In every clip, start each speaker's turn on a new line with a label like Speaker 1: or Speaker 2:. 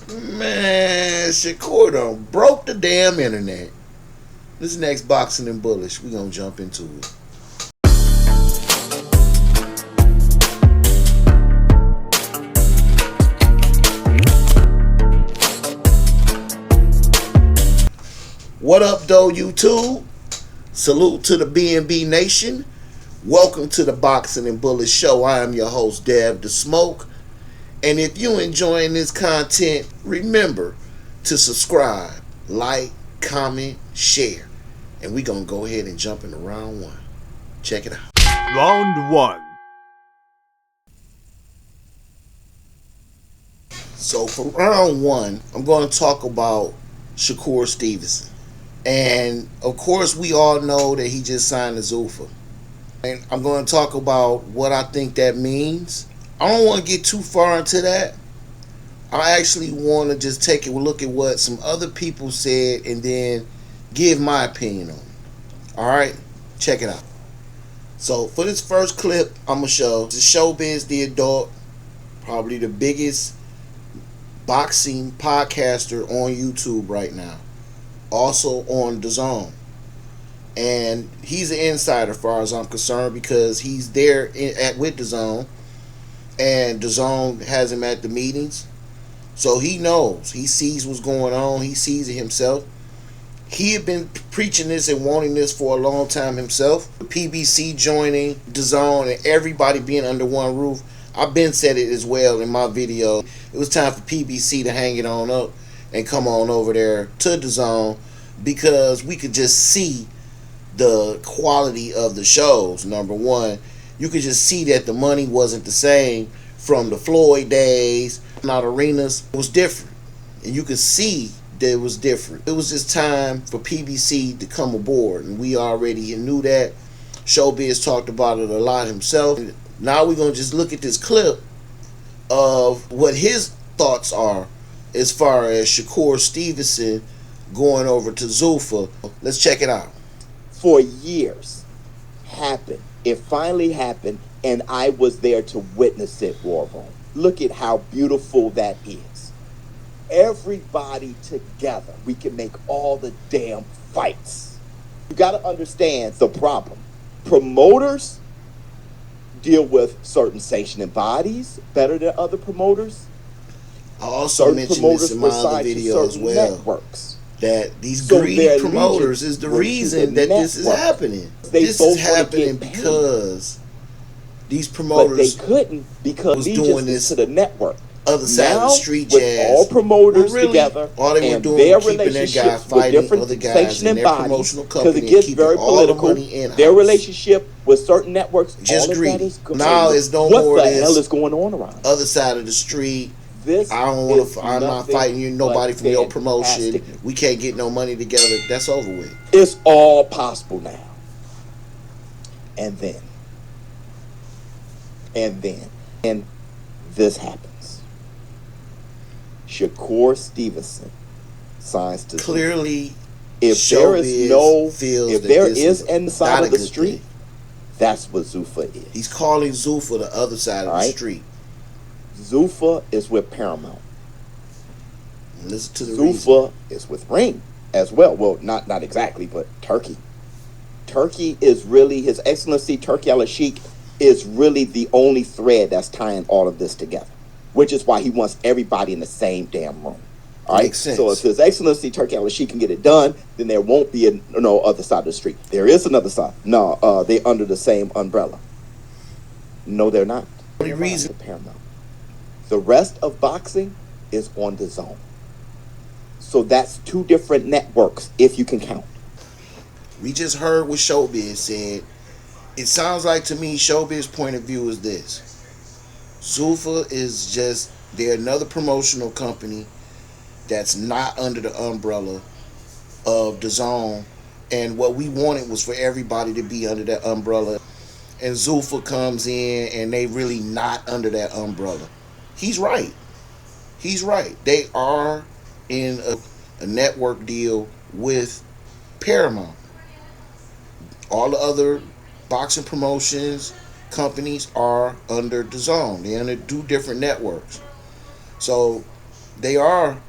Speaker 1: Man, Shakur done broke the damn internet. This next Boxing and Bullish, we gonna jump into it. What up, though, YouTube? Salute to the B&B Nation. Welcome to the Boxing and Bullish Show. I am your host, Dev the Smoke. And if you enjoying this content, remember to subscribe, like, comment, share. And we gonna go ahead and jump into round one. Check it out.
Speaker 2: Round one.
Speaker 1: So for round one, I'm going to talk about Shakur Stevenson. And of course, we all know that he just signed to Zuffa. And I'm going to talk about what I think that means. I don't want to get too far into that. I actually want to just take a look at what some other people said and then give my opinion on it. Alright, check it out. So for this first clip, I'm going to show the Showbiz the Adult, probably the biggest boxing podcaster on YouTube right now. Also on DAZN. And he's an insider as far as I'm concerned because he's there with DAZN. And DAZN has him at the meetings. So he knows. He sees what's going on. He sees it himself. He had been preaching this and wanting this for a long time himself. PBC joining DAZN and everybody being under one roof. I've been said it as well in my video. It was time for PBC to hang it on up and come on over there to DAZN because we could just see the quality of the shows. Number one, you could just see that the money wasn't the same from the Floyd days. Not arenas, it was different. And you could see that it was different. It was just time for PBC to come aboard. And we already knew that. Showbiz talked about it a lot himself. Now we're going to just look at this clip of what his thoughts are as far as Shakur Stevenson going over to Zuffa. Let's check it out.
Speaker 3: For years happened. It finally happened, and I was there to witness it, War Room. Look at how beautiful that is. Everybody together, we can make all the damn fights. You got to understand the problem. Promoters deal with certain sanctioning bodies better than other promoters.
Speaker 1: I also mentioned this in my other video as well.
Speaker 3: Networks.
Speaker 1: That these greedy promoters is the reason that this is happening. This is happening because these promoters
Speaker 3: but they couldn't because
Speaker 1: was doing this
Speaker 3: to the network.
Speaker 1: Other side of the street
Speaker 3: with
Speaker 1: jazz.
Speaker 3: All promoters
Speaker 1: really,
Speaker 3: together
Speaker 1: all they were
Speaker 3: and
Speaker 1: doing
Speaker 3: their
Speaker 1: was keeping that guy
Speaker 3: relationships with
Speaker 1: fighting
Speaker 3: different
Speaker 1: other guys in their promotional company
Speaker 3: because it gets
Speaker 1: and keeping
Speaker 3: very
Speaker 1: all the
Speaker 3: political.
Speaker 1: money in
Speaker 3: Their
Speaker 1: house.
Speaker 3: relationship with certain networks
Speaker 1: Just
Speaker 3: all
Speaker 1: greedy.
Speaker 3: Of that is
Speaker 1: Now it's no
Speaker 3: what
Speaker 1: more
Speaker 3: the
Speaker 1: this
Speaker 3: hell is going on around
Speaker 1: other side of the street.
Speaker 3: this
Speaker 1: I don't want to. I'm not fighting you. Nobody from your promotion.
Speaker 3: fantastic.
Speaker 1: We can't get no money together. That's over with.
Speaker 3: It's all possible now. And then this happens. Shakur Stevenson signs to
Speaker 1: Clearly,
Speaker 3: if there is no
Speaker 1: feels
Speaker 3: if
Speaker 1: that
Speaker 3: there
Speaker 1: this
Speaker 3: is an side of the
Speaker 1: good
Speaker 3: street,
Speaker 1: thing.
Speaker 3: that's what Zuffa is.
Speaker 1: He's calling Zuffa the other side of the street.
Speaker 3: Zuffa is with Paramount.
Speaker 1: Listen to the
Speaker 3: Zuffa is with Ring as well. Well, not exactly, but Turkey. Turkey is really, His Excellency Turkey Al-Sheikh is really the only thread that's tying all of this together, which is why he wants everybody in the same damn room. All right.
Speaker 1: Makes sense.
Speaker 3: So if His Excellency Turkey Al-Sheikh can get it done, then there won't be no other side of the street. There is another side. No, they're under the same umbrella. No, they're not.
Speaker 1: The only reason
Speaker 3: Paramount. The rest of boxing is on DAZN. So that's two different networks, if you can count.
Speaker 1: we just heard what Showbiz said. It sounds like to me Showbiz's point of view is this. Zuffa is just, they're another promotional company that's not under the umbrella of DAZN, and what we wanted was for everybody to be under that umbrella, and Zuffa comes in and they really not under that umbrella. He's right. He's right. They are in a network deal with Paramount. All the other boxing promotions companies are under DAZN. They're under two different networks. So they are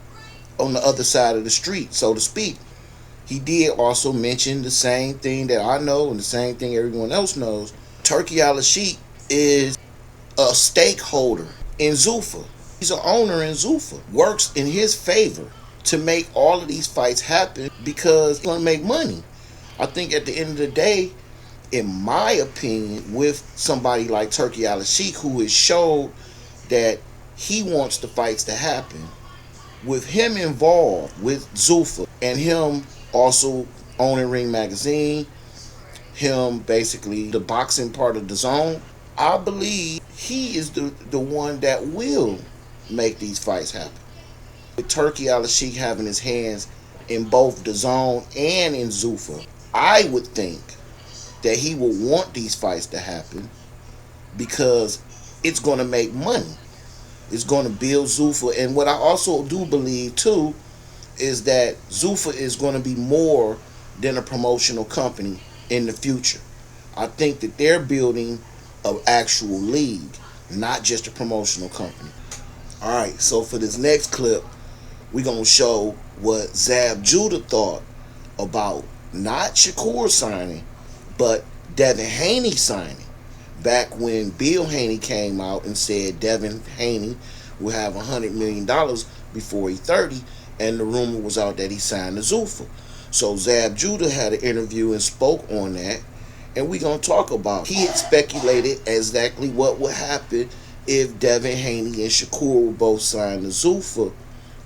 Speaker 1: on the other side of the street, so to speak. He did also mention the same thing that I know and the same thing everyone else knows. Turki Al-Sheikh is a stakeholder in Zuffa. He's an owner in Zuffa. Works in his favor to make all of these fights happen because he's going to make money. I think at the end of the day, in my opinion, with somebody like Turki Al-Sheikh, who has showed that he wants the fights to happen, with him involved with Zuffa and him also owning Ring Magazine, him basically the boxing part of the zone, I believe he is the one that will make these fights happen. With Turki Al-Sheikh having his hands in both the zone and in Zuffa, I would think that he will want these fights to happen because it's going to make money. It's going to build Zuffa. And what I also do believe too is that Zuffa is going to be more than a promotional company in the future. I think that they're building an actual league, not just a promotional company. Alright, so for this next clip, we're going to show what Zab Judah thought about not Shakur signing, but Devin Haney signing. Back when Bill Haney came out and said Devin Haney will have $100 million before he's 30, and the rumor was out that he signed to Zuffa. So Zab Judah had an interview and spoke on that, and we're going to talk about it. He had speculated exactly what would happen if Devin Haney and Shakur were both signed to Zuffa,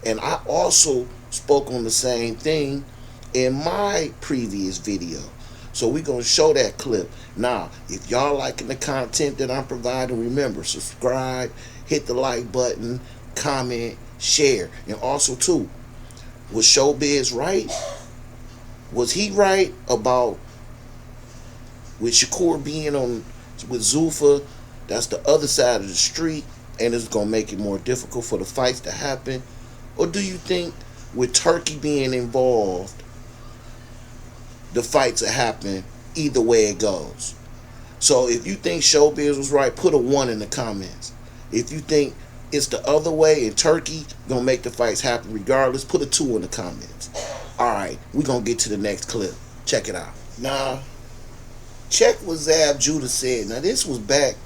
Speaker 1: and I also spoke on the same thing in my previous video. So we're going to show that clip. Now, if y'all liking the content that I'm providing, remember, subscribe, hit the like button, comment, share. And also, too, was Showbiz right? Was he right about with Shakur being on with Zuffa? That's the other side of the street, and it's going to make it more difficult for the fights to happen? Or do you think with Turki being involved, the fights will happen either way it goes? So if you think Showbiz was right, put a 1 in the comments. If you think it's the other way and Turki gonna make the fights happen regardless, put a 2 in the comments. Alright, we're gonna get to the next clip. Check it out. Now, check what Zab Judah said. Now, this was back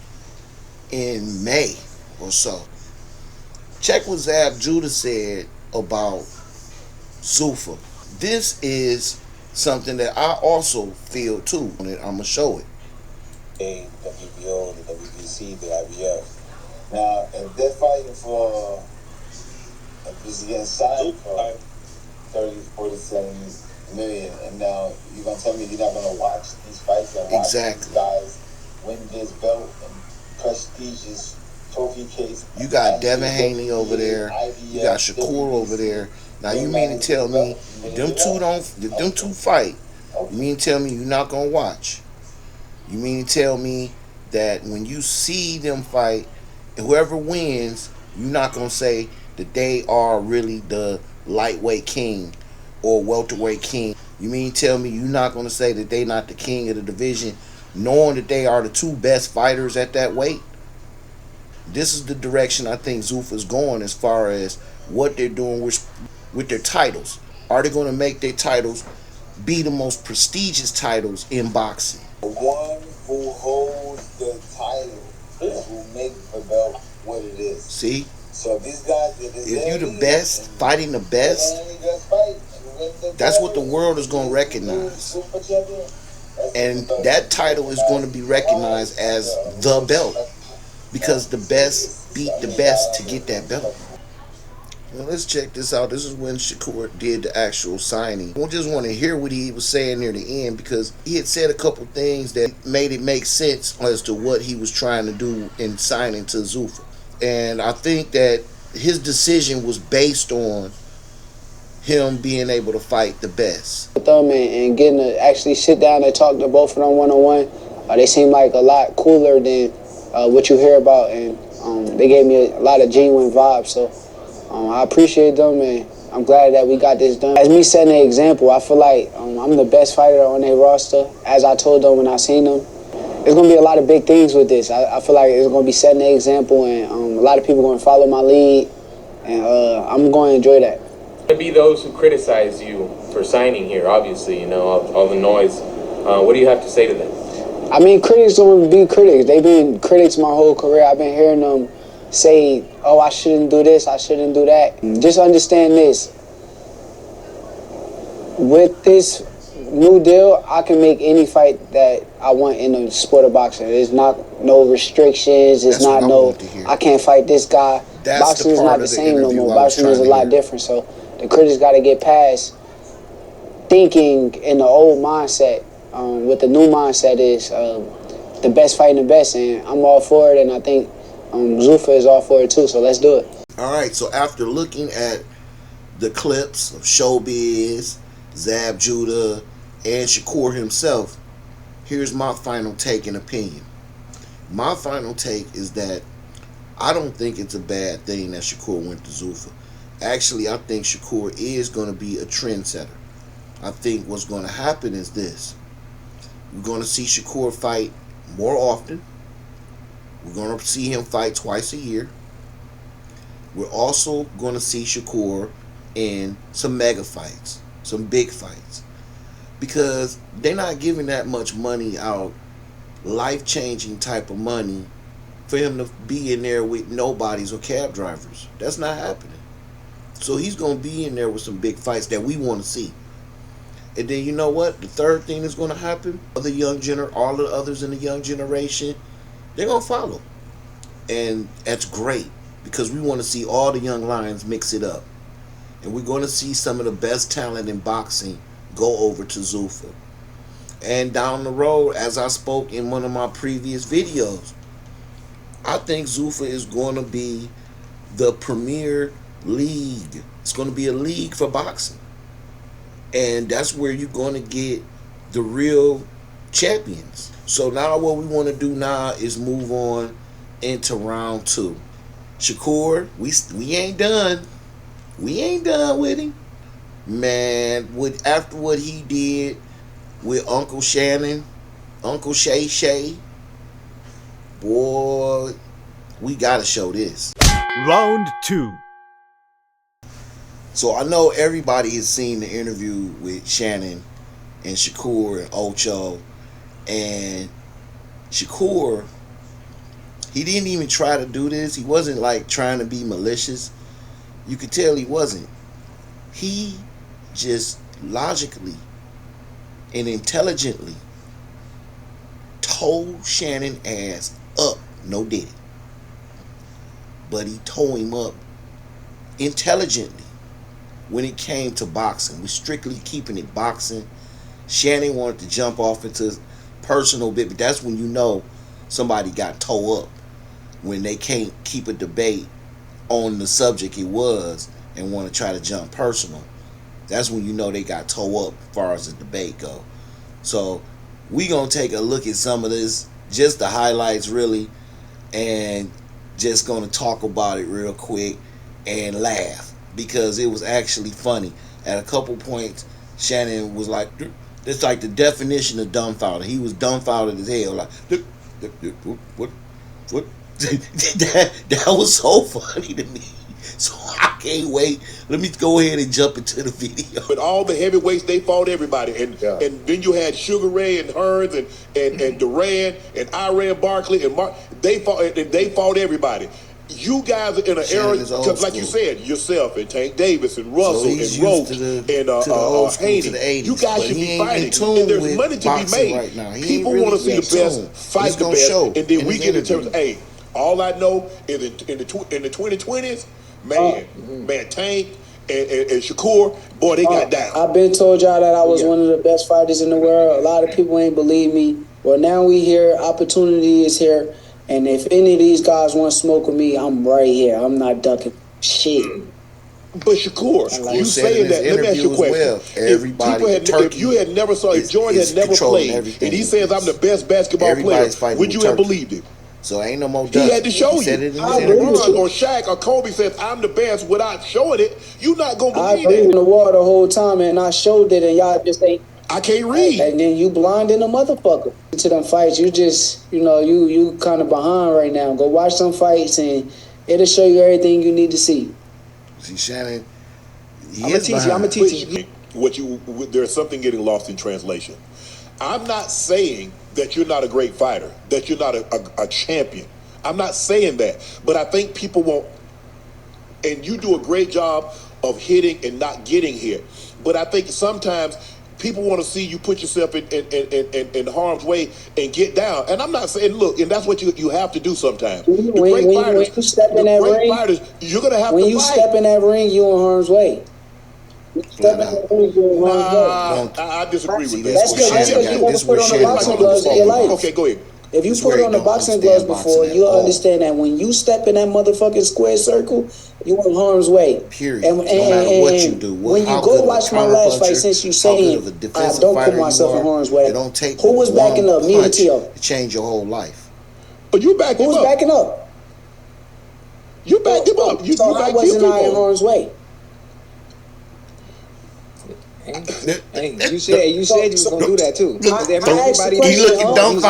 Speaker 1: in May or so. Check what Zab Judah said about Zuffa. This is something that I also feel too, and I'm gonna show it.
Speaker 2: The WBO, the WBC, the IBF. Now, if they're fighting for, if it's getting signed for 30, 47 million, and now you're gonna tell me you're not gonna watch these fights and watch these guys win this belt and prestigious trophy case?
Speaker 1: You got Devin Haney over there. You got Shakur over there. Now you mean to tell me if them two fight, you mean to tell me you're not gonna watch? You mean to tell me that when you see them fight, whoever wins, you're not gonna say that they are really the lightweight king or welterweight king? You mean to tell me you're not gonna say that they not the king of the division, knowing that they are the two best fighters at that weight? This is the direction I think Zuffa's going as far as what they're doing with their titles. Are they going to make their titles be the most prestigious titles in boxing?
Speaker 2: The one who holds the title is who makes the belt what it is.
Speaker 1: See?
Speaker 2: So these guys,
Speaker 1: if you're the best, fighting the best, that's what the world is going to recognize. And that title is going to be recognized as the belt, because the best beat the best to get that belt. Now let's check this out. This is when Shakur did the actual signing. I just want to hear what he was saying near the end, because he had said a couple things that made it make sense as to what he was trying to do in signing to Zuffa. And I think that his decision was based on him being able to fight the best.
Speaker 4: With them and getting to actually sit down and talk to both of them one-on-one, they seem like a lot cooler than what you hear about, and they gave me a lot of genuine vibes. So I appreciate them, and I'm glad that we got this done. As me setting an example, I feel like I'm the best fighter on their roster. As I told them when I seen them, there's going to be a lot of big things with this. I feel like it's going to be setting an example, and a lot of people going to follow my lead. and I'm going to enjoy that.
Speaker 5: To be those who criticize you for signing here, obviously, you know, all the noise. What do you have to say to them?
Speaker 4: I mean, critics don't be critics. They've been critics my whole career. I've been hearing them say, oh, I shouldn't do this, I shouldn't do that. Just understand this. With this new deal, I can make any fight that I want in the sport of boxing. There's no restrictions. It's not I can't fight this guy. Boxing is not the same no more. Boxing is a lot different. So the critics got to get past thinking in the old mindset. What the new mindset is the best fighting the best, and I'm all for it, and I think Zuffa is all for it too, so let's do it.
Speaker 1: All right, so after looking at the clips of Showbiz, Zab Judah, and Shakur himself, here's my final take and opinion. My final take is that I don't think it's a bad thing that Shakur went to Zuffa. Actually, I think Shakur is going to be a trendsetter. I think what's going to happen is this. We're going to see Shakur fight more often. We're going to see him fight twice a year. We're also going to see Shakur in some mega fights, some big fights. Because they're not giving that much money out, life-changing type of money, for him to be in there with nobodies or cab drivers. That's not happening. So he's going to be in there with some big fights that we want to see. And then you know what? The third thing that's going to happen, all the others in the young generation, they're going to follow. And that's great because we want to see all the young lions mix it up. And we're going to see some of the best talent in boxing go over to Zuffa. And down the road, as I spoke in one of my previous videos, I think Zuffa is going to be the premier league. It's going to be a league for boxing. And that's where you're going to get the real champions. So now what we want to do now is move on into round 2. Shakur, we ain't done. We ain't done with him. Man, after what he did with Uncle Shannon, Uncle Shay, boy, we got to show this.
Speaker 6: Round 2.
Speaker 1: So I know everybody has seen the interview with Shannon and Shakur and Ocho. And Shakur, he didn't even try to do this. He wasn't like trying to be malicious. You could tell he wasn't. He just logically and intelligently told Shannon ass up, no diddy. But he tore him up intelligently. When it came to boxing, we're strictly keeping it boxing. Shannon wanted to jump off into personal bit, but that's when you know somebody got tore up. When they can't keep a debate on the subject it was and want to try to jump personal. That's when you know they got tore up as far as the debate go. So we gonna take a look at some of this, just the highlights really, and just gonna talk about it real quick and laugh. Because it was actually funny. At a couple points, Shannon was like, it's like the definition of dumbfounded. He was dumbfounded as hell. Like, what? that was so funny to me. So I can't wait. Let me go ahead and jump into the video.
Speaker 7: But all the heavyweights, they fought everybody. And then you had Sugar Ray and Hearns and Duran and Iran Barkley and they fought everybody. You guys are in an era, because like you said, yourself and Tank Davis and Russell and Roach and Haney. You guys should be fighting. And there's money to be made. Right now. People want to see the best, fight the best, and then we get in terms of, hey, all I know is in the 2020s, man, Tank and Shakur, boy, they got down.
Speaker 4: I've been told y'all that I was one of the best fighters in the world. A lot of people ain't believe me. Well, now we here. Opportunity is here. And if any of these guys want to smoke with me, I'm right here. I'm not ducking shit.
Speaker 7: But Shakur, you saying that, let me ask you a question. If you had never saw, if Jordan had never played, and he says I'm the best basketball player, would you have believed it?
Speaker 1: So ain't no more.
Speaker 7: He had to show you. Or Shaq or Kobe says I'm the best without showing it. You're not gonna believe
Speaker 4: it. I been in the wall the whole time, and I showed it, and y'all just ain't.
Speaker 7: I can't read.
Speaker 4: And then you blind in a motherfucker. To them fights, you just, you kind of behind right now. Go watch some fights, and it'll show you everything you need to see.
Speaker 1: See, Shannon,
Speaker 3: I'm gonna teach you.
Speaker 7: There's something getting lost in translation. I'm not saying that you're not a great fighter, that you're not a champion. I'm not saying that, but I think people won't. And you do a great job of hitting and not getting hit. But I think sometimes people want to see you put yourself in harm's way and get down. And I'm not saying, look, and that's what you have to do sometimes.
Speaker 4: When you step in that ring,
Speaker 7: you're going to have to fight.
Speaker 4: When you step in that ring, you're in harm's way.
Speaker 7: I disagree with that.
Speaker 4: That's because you never put on the boxing gloves in your life.
Speaker 7: Okay, go ahead.
Speaker 4: If you put on the boxing gloves before, you'll understand that when you step in that motherfucking square circle, you're in harm's way.
Speaker 1: Period. No matter what you do.
Speaker 4: When you go watch my last fight, since you saying I don't put myself in harm's way, who was backing up? Me or Teo?
Speaker 1: Change your whole life.
Speaker 7: But you backed him up.
Speaker 4: Who was backing up?
Speaker 7: You backed him up.
Speaker 4: So I wasn't in harm's way.
Speaker 6: Hey, you said you was gonna do that too.
Speaker 1: Everybody, you looking dumb.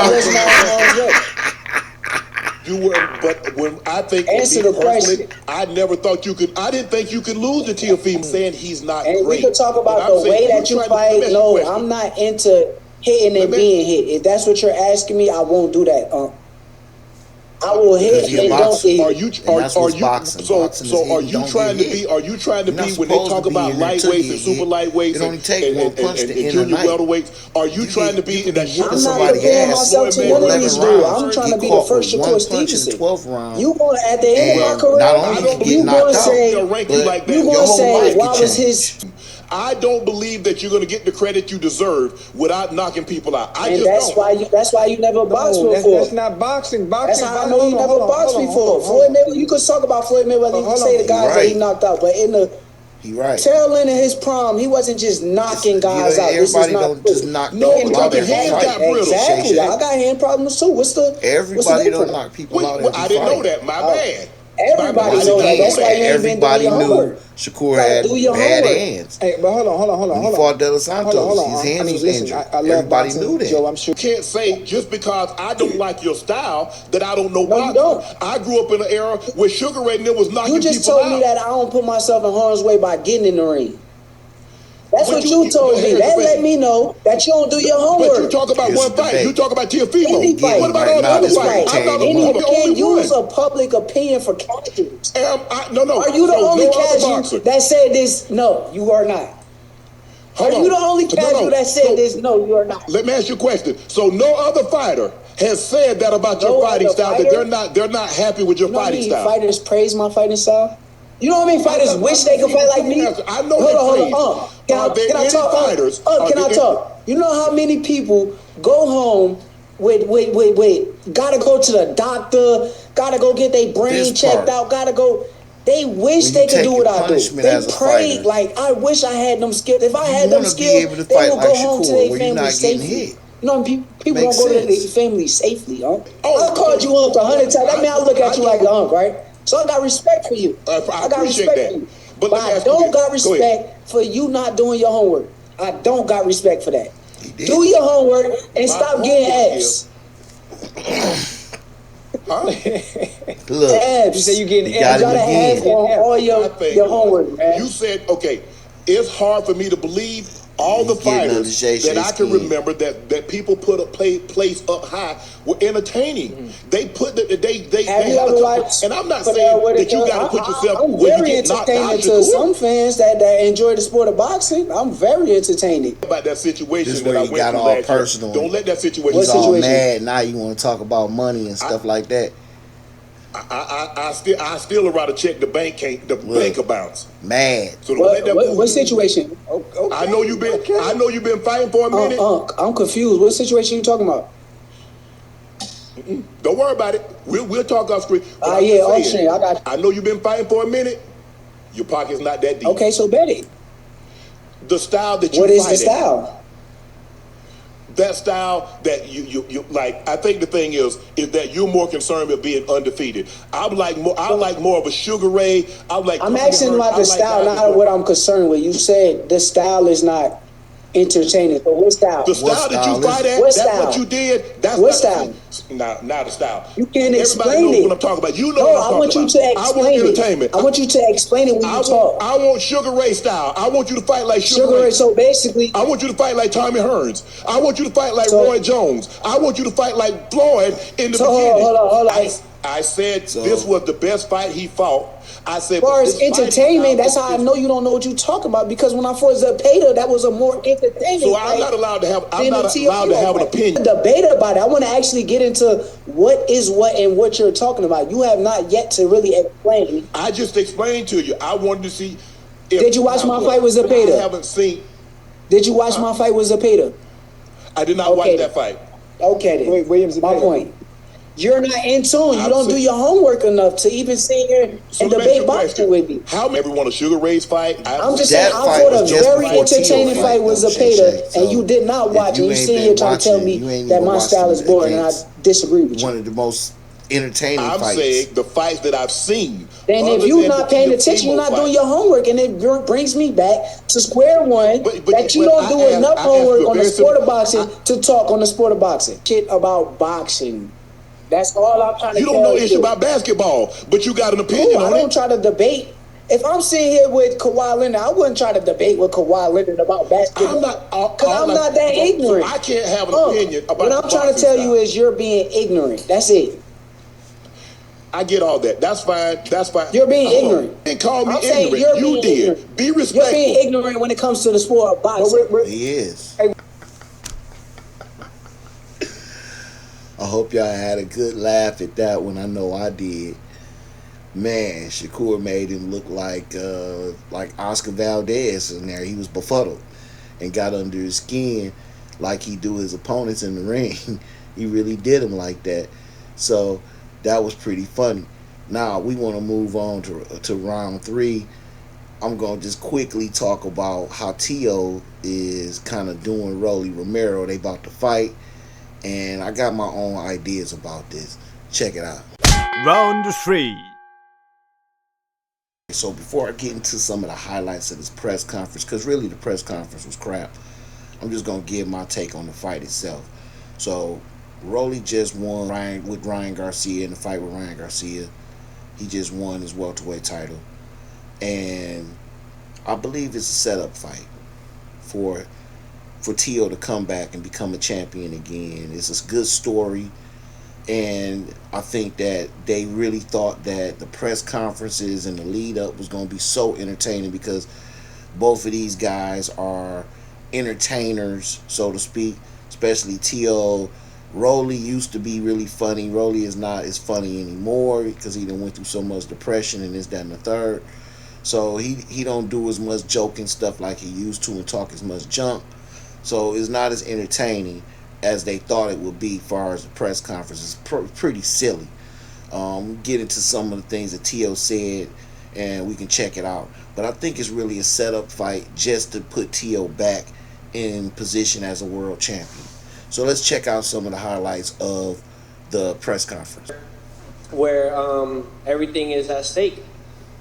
Speaker 7: You were, but when I think
Speaker 4: answer the question,
Speaker 7: I never thought you could. I didn't think you could lose to Teofimo. Saying he's not
Speaker 4: and
Speaker 7: great.
Speaker 4: We could talk about the way that you fight. No, I'm not into hitting and being hit. If that's what you're asking me, I won't do that. I will hit and don't hit.
Speaker 7: Are you boxing. So are you trying to be? Are you trying to be when they talk about lightweights and super lightweights and junior welterweights? Are you trying to be in that?
Speaker 4: I'm not comparing myself to none of these dudes. I'm trying to be the first Shakur Stevenson. You going at the end of my career? You going to say why was his?
Speaker 7: I don't believe that you're going to get the credit you deserve without knocking people out.
Speaker 4: That's why you never boxed before.
Speaker 6: That's not boxing.
Speaker 4: That's how I know you never boxed before. Floyd Mayweather, you could talk about Floyd Mayweather. You can say the guys that he knocked out, but in the tail end of his prime, he wasn't just knocking guys out.
Speaker 1: Everybody don't just knock
Speaker 7: no, the hands got brittle.
Speaker 4: Exactly. I got hand problems too.
Speaker 1: Everybody don't knock people out.
Speaker 7: I didn't know that. My bad.
Speaker 4: Everybody knows that. That's why you ain't been doing your homework.
Speaker 1: Shakur had bad hands.
Speaker 6: Hey, but hold on.
Speaker 1: He fought De Los Santos. His hand was injured. Everybody knew that.
Speaker 6: Joe, I'm sure.
Speaker 7: You can't say just because I don't like your style that I don't know boxing.
Speaker 4: You don't.
Speaker 7: I grew up in an era where Sugar Ray and them was knocking people out.
Speaker 4: You just told me that I don't put myself in harm's way by getting in the ring. That's what you told me. That let me know that you don't do your homework.
Speaker 7: But you talk about one fight. You talk about Teofimo.
Speaker 4: What
Speaker 7: about all the other fights?
Speaker 4: You can't use a public opinion for casuals.
Speaker 7: No.
Speaker 4: Are you the only casual that said this? No, you are not. Are you the only casual that said this? No, you are not.
Speaker 7: Let me ask you a question. So no other fighter has said that about your fighting style, that they're not happy with your fighting style.
Speaker 4: Fighters praise my fighting style. You know what I mean? Fighters wish they could fight like me.
Speaker 7: I know. Hold on.
Speaker 4: Can I talk? Can I talk? You know how many people go home with gotta go to the doctor, gotta go get their brain checked out, gotta go. They wish they could do what I do. They pray like I wish I had them skills. If I had them skills, they would go home to their family safely. You know, people don't go to their family safely, huh? I called you up 100 times. That mean I look at you like a hunk, right? So I got respect for you. I got respect for you. But I don't got respect for you not doing your homework. I don't got respect for that. Do your homework and stop getting abs.
Speaker 1: Look,
Speaker 4: abs.
Speaker 6: You say you getting
Speaker 4: abs. You gotta have all your homework, man.
Speaker 7: You said, okay, it's hard for me to believe all the fighters that I can remember that people put a place up high were entertaining. They put and I'm not saying that you got to put yourself.
Speaker 4: I'm very entertaining to some fans that enjoy the sport of boxing. I'm very entertaining
Speaker 7: about that situation.
Speaker 1: This is where you got all personal.
Speaker 7: Don't let that situation.
Speaker 1: He's all mad now. You want to talk about money and stuff like that.
Speaker 7: I still would rather check the bank accounts.
Speaker 1: Mad.
Speaker 7: So don't let that
Speaker 4: what situation?
Speaker 7: Okay. I know you've been fighting for a minute.
Speaker 4: I'm confused. What situation you talking about?
Speaker 7: Don't worry about it. We'll talk off screen.
Speaker 4: I got you.
Speaker 7: I know you've been fighting for a minute. Your pocket's not that deep.
Speaker 4: Okay, so bet it.
Speaker 7: The style that you
Speaker 4: What is the style?
Speaker 7: That style that you like. I think the thing is that you're more concerned with being undefeated. I like more of a Sugar Ray.
Speaker 4: I'm asking about the style, not what I'm concerned with. You said the style is not Entertaining. So what style?
Speaker 7: The style that you fight at,
Speaker 4: what
Speaker 7: that's
Speaker 4: style?
Speaker 7: what you did. That's
Speaker 4: what
Speaker 7: not
Speaker 4: style?
Speaker 7: Not the style.
Speaker 4: You can't
Speaker 7: Everybody
Speaker 4: explain
Speaker 7: knows
Speaker 4: it.
Speaker 7: what I'm talking about. You know
Speaker 4: No,
Speaker 7: what I'm
Speaker 4: I want
Speaker 7: talking
Speaker 4: you
Speaker 7: about.
Speaker 4: to explain
Speaker 7: I want
Speaker 4: it.
Speaker 7: entertainment.
Speaker 4: I want you to explain it when you talk.
Speaker 7: I want Sugar Ray style. I want you to fight like Sugar Ray.
Speaker 4: So basically,
Speaker 7: I want you to fight like Tommy Hearns. I want you to fight like Roy Jones. I want you to fight like Floyd in the beginning.
Speaker 4: Hold on.
Speaker 7: I said this was the best fight he fought. I said,
Speaker 4: as far as entertainment, that's how I know you don't know what you're talking about. Because when I fought Zepeda, that was a more entertaining.
Speaker 7: So I'm not allowed to have. I'm not allowed to have an opinion.
Speaker 4: Debate about it. I want to actually get into what is what and what you're talking about. You have not yet to really explain.
Speaker 7: I just explained to you. I wanted to see.
Speaker 4: Did you watch my fight with Zepeda?
Speaker 7: I haven't seen.
Speaker 4: Did you watch my fight with Zepeda?
Speaker 7: I did not watch that fight.
Speaker 4: Okay then. Wait, Williams. My point. You're not in tune. You don't do your homework enough to even sit here and debate boxing with me.
Speaker 7: How everyone a Sugar Ray's fight?
Speaker 4: I'm just saying, I fought a very entertaining fight with Zepeda, and you did not watch. And you sitting here trying to tell me that my style is boring, and I disagree with you.
Speaker 1: One of the most entertaining fights.
Speaker 7: I'm saying the fights that I've seen.
Speaker 4: Then if you're not paying attention, you're not doing your homework, and it brings me back to square one that you don't do enough homework on the sport of boxing to talk on the sport of boxing. Shit about boxing. That's all I'm trying to tell you.
Speaker 7: You don't know issue about basketball, but you got an opinion on it.
Speaker 4: I don't try to debate. If I'm sitting here with Kawhi Leonard, I wouldn't try to debate with Kawhi Leonard about basketball. I'm not that ignorant.
Speaker 7: So I can't have an opinion about
Speaker 4: what I'm trying to tell you is you're being ignorant. That's it.
Speaker 7: I get all that. That's fine. That's fine.
Speaker 4: You're being ignorant.
Speaker 7: Didn't call me ignorant. You did.
Speaker 4: Ignorant.
Speaker 7: Be respectful.
Speaker 4: You're being ignorant when it comes to the sport of boxing.
Speaker 1: He is. I hope y'all had a good laugh at that one. I know I did. Man, Shakur made him look like Oscar Valdez in there. He was befuddled and got under his skin like he do his opponents in the ring. He really did him like that. So that was pretty funny. Now we want to move on to round 3. I'm going to just quickly talk about how Teo is kind of doing Rolly Romero. They about to fight. And I got my own ideas about this. Check it out.
Speaker 8: Round 3.
Speaker 1: So before I get into some of the highlights of this press conference, because really the press conference was crap, I'm just going to give my take on the fight itself. So Rolly just won with Ryan Garcia in the fight with Ryan Garcia. He just won his welterweight title. And I believe it's a setup fight for Teo to come back and become a champion again. It's a good story, and I think that they really thought that the press conferences and the lead up was going to be so entertaining because both of these guys are entertainers, so to speak, especially Teo. Rolly used to be really funny. Rolly is not as funny anymore because he done went through so much depression and this, that, and the third. So he don't do as much joking stuff like he used to and talk as much junk. So it's not as entertaining as they thought it would be as far as the press conference. It's pretty silly. Get into some of the things that Teo said, and we can check it out. But I think it's really a setup fight just to put Teo back in position as a world champion. So let's check out some of the highlights of the press conference.
Speaker 9: Where everything is at stake,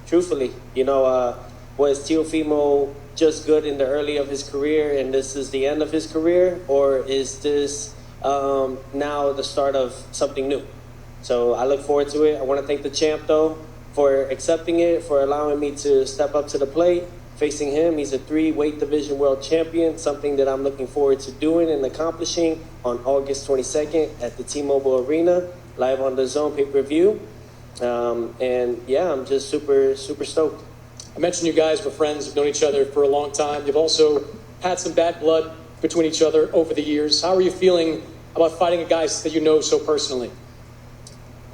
Speaker 9: truthfully. Was Teofimo just good in the early of his career and this is the end of his career, or is this now the start of something new? So I look forward to it. I want to thank the champ though for accepting it, for allowing me to step up to the plate facing him. He's a 3-weight division world champion, something that I'm looking forward to doing and accomplishing on August 22nd at the T-Mobile Arena, live on the Zone pay-per-view. And yeah, I'm just super stoked.
Speaker 10: I mentioned you guys were friends, have known each other for a long time. You've also had some bad blood between each other over the years. How are you feeling about fighting a guy that you know so personally?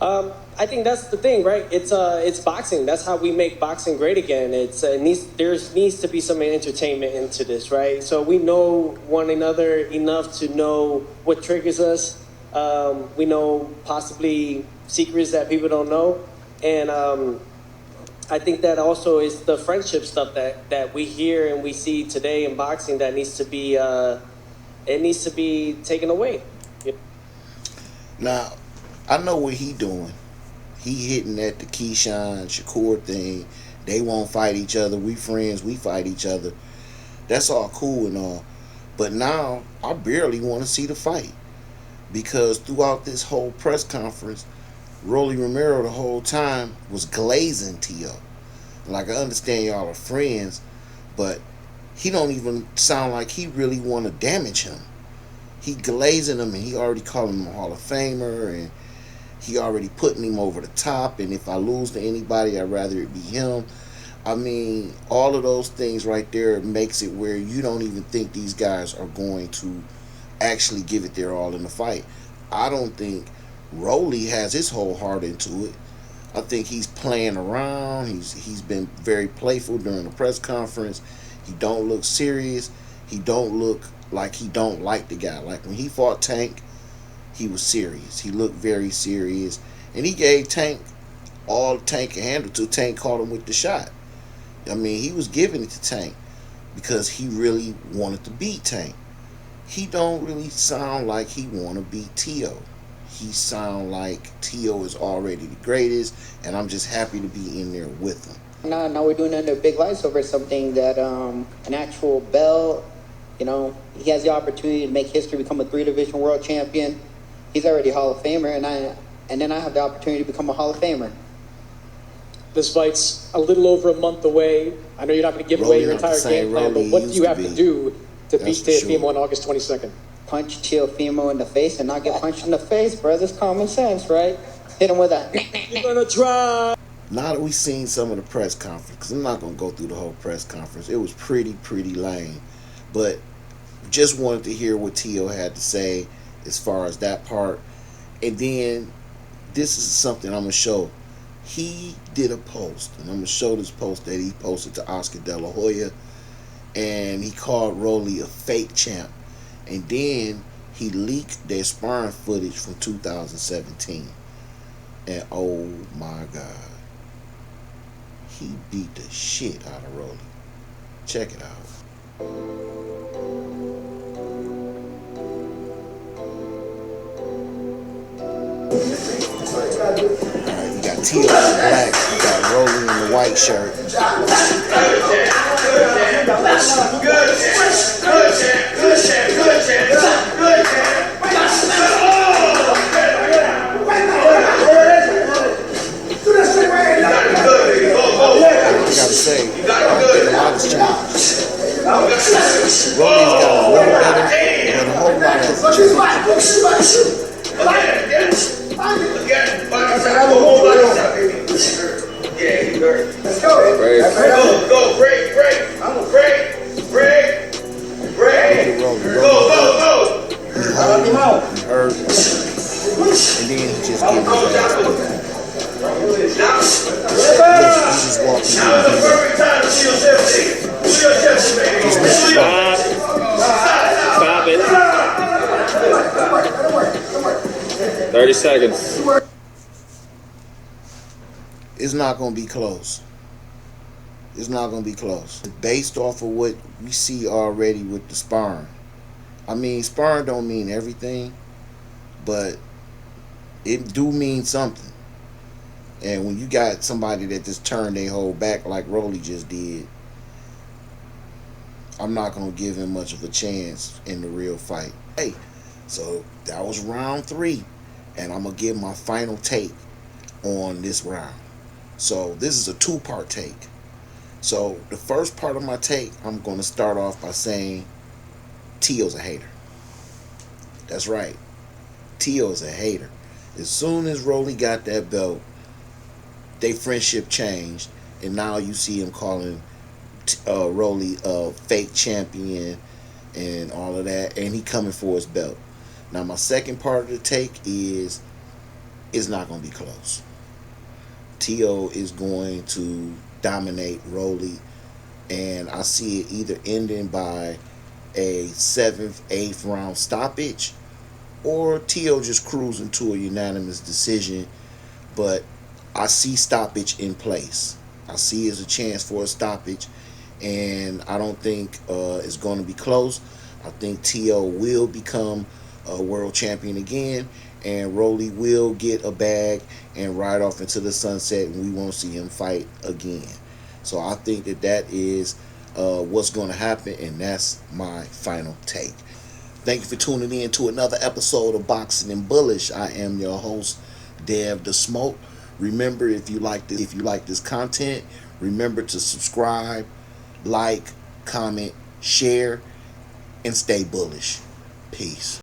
Speaker 9: I think that's the thing, right? It's boxing. That's how we make boxing great again. There needs to be some entertainment into this, right? So we know one another enough to know what triggers us. We know possibly secrets that people don't know, and I think that also is the friendship stuff that we hear and we see today in boxing that needs to be taken away.
Speaker 1: Now, I know what he doing. He hitting at the Keyshawn Shakur thing. They won't fight each other. We friends. We fight each other. That's all cool and all. But now I barely want to see the fight because throughout this whole press conference, Rolly Romero the whole time was glazing Tio. Like, I understand y'all are friends, but he don't even sound like he really want to damage him. He glazing him, and he already calling him a Hall of Famer, and he already putting him over the top. And if I lose to anybody, I'd rather it be him. I mean, all of those things right there makes it where you don't even think these guys are going to actually give it their all in the fight. I don't think Rolly has his whole heart into it. I think he's playing around. He's been very playful during the press conference. He don't look serious. He don't look like he don't like the guy. Like when he fought Tank, he was serious. He looked very serious. And he gave Tank all Tank could handle till Tank caught him with the shot. I mean, he was giving it to Tank because he really wanted to beat Tank. He don't really sound like he want to beat Tio. He sound like Tio is already the greatest, and I'm just happy to be in there with him.
Speaker 11: Now we're doing under big lights over something that an actual belt. You know, he has the opportunity to make history, become a 3-division world champion. He's already a Hall of Famer, and then I have the opportunity to become a Hall of Famer.
Speaker 10: This fight's a little over a month away. I know you're not going to give away your entire game plan, but what do you have to do to beat Teofimo on August 22nd?
Speaker 11: Punch Teofimo in the face and not get punched in the face, bro. That's common sense, right? Hit him with a...
Speaker 10: You're going to try.
Speaker 1: Now that we've seen some of the press conference, because I'm not going to go through the whole press conference. It was pretty lame. But just wanted to hear what Tio had to say as far as that part. And then this is something I'm going to show. He did a post, and I'm going to show this post that he posted to Oscar De La Hoya, and he called Rolly a fake champ. And then he leaked their sparring footage from 2017. And oh my God, he beat the shit out of Rolly. Check it out. Alright, you got Tio in the black, you got Rolly in the white shirt. I gotta say, I don't think a lot has changed. Rolly's got a little better, but a whole lot has changed.
Speaker 2: Let's go. Break. Go. Break. Go.
Speaker 1: He hurt. And then he just gave his ass beat. He's just walking
Speaker 2: Now is the perfect time to see
Speaker 5: Stop it. 30 seconds.
Speaker 1: It's not going to be close. It's not going to be close. Based off of what we see already with the sparring. I mean, sparring don't mean everything, but it do mean something. And when you got somebody that just turned their whole back like Rolly just did, I'm not going to give him much of a chance in the real fight. Hey, so that was round 3. And I'm going to give my final take on this round. So this is a 2-part take. So the first part of my take, I'm going to start off by saying Tio's a hater. That's right. Tio's a hater. As soon as Rolly got that belt, their friendship changed, and now you see him calling Rolly a fake champion and all of that, and he coming for his belt. Now my second part of the take is it's not going to be close. Tio is going to dominate Rolly, and I see it either ending by a 7th, 8th round stoppage, or Tio just cruising to a unanimous decision. But I see stoppage in place. I see it as a chance for a stoppage, and I don't think it's going to be close. I think Tio will become a world champion again, and Rolly will get a bag and ride off into the sunset, and we won't see him fight again. So I think that is what's going to happen, and that's my final take. Thank you for tuning in to another episode of Boxing Bullish. I am your host, Dev the Smoke. Remember, if you like this content, remember to subscribe, like, comment, share, and stay bullish. Peace.